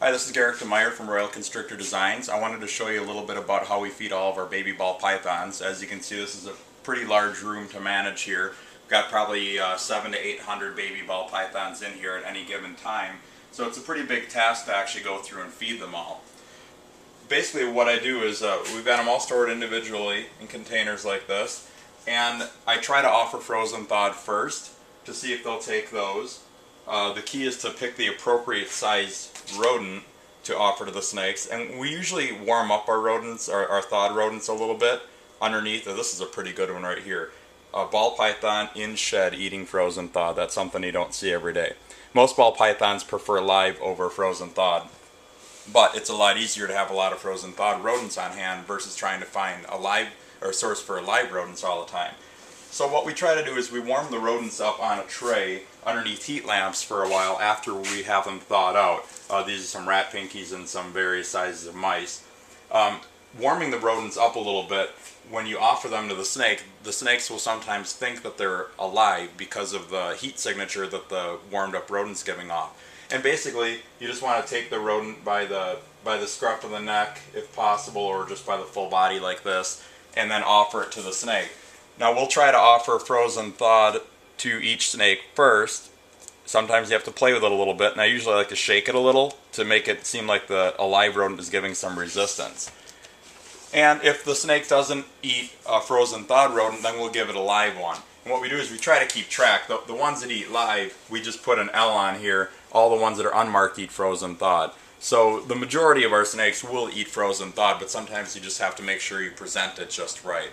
Hi, this is Garrick DeMeyer from Royal Constrictor Designs. I wanted to show you a little bit about how we feed all of our baby ball pythons. As you can see, this is a pretty large room to manage here. We've got probably 700 to 800 baby ball pythons in here at any given time. So it's a pretty big task to actually go through and feed them all. Basically what I do is we've got them all stored individually in containers like this, and I try to offer frozen thawed first to see if they'll take those. The key is to pick the appropriate size rodent to offer to the snakes, and we usually warm up our rodents, our thawed rodents, a little bit underneath. This is a pretty good one right here. A ball python in shed eating frozen thawed. That's something you don't see every day. Most ball pythons prefer live over frozen thawed, but it's a lot easier to have a lot of frozen thawed rodents on hand versus trying to find a live or source for live rodents all the time. So what we try to do is we warm the rodents up on a tray underneath heat lamps for a while after we have them thawed out. These are some rat pinkies and some various sizes of mice. Warming the rodents up a little bit, when you offer them to the snakes will sometimes think that they're alive because of the heat signature that the warmed up rodent's giving off. And basically, you just want to take the rodent by the scruff of the neck, if possible, or just by the full body like this, and then offer it to the snake. Now we'll try to offer frozen thawed to each snake first. Sometimes you have to play with it a little bit, and I usually like to shake it a little to make it seem like the live rodent is giving some resistance. And if the snake doesn't eat a frozen thawed rodent, then we'll give it a live one. And what we do is we try to keep track. The ones that eat live, we just put an L on here. All the ones that are unmarked eat frozen thawed. So the majority of our snakes will eat frozen thawed, but sometimes you just have to make sure you present it just right.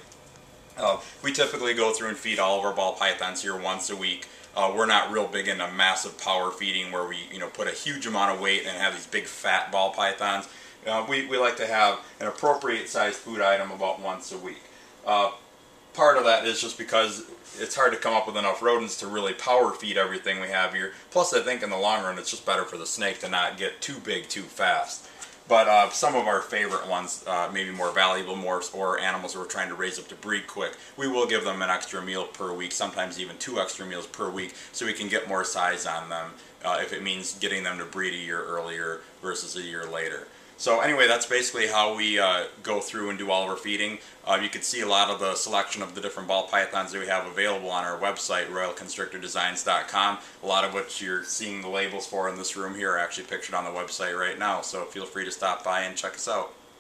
We typically go through and feed all of our ball pythons here once a week. We're not real big into massive power feeding where we put a huge amount of weight and have these big fat ball pythons. We like to have an appropriate sized food item about once a week. Part of that is just because it's hard to come up with enough rodents to really power feed everything we have here. Plus I think in the long run it's just better for the snake to not get too big too fast. But some of our favorite ones, maybe more valuable morphs or animals we're trying to raise up to breed quick, we will give them an extra meal per week, sometimes even 2 extra meals per week, so we can get more size on them if it means getting them to breed a year earlier versus a year later. So anyway, that's basically how we go through and do all of our feeding. You can see a lot of the selection of the different ball pythons that we have available on our website, royalconstrictordesigns.com. A lot of what you're seeing the labels for in this room here are actually pictured on the website right now, so feel free to stop by and check us out.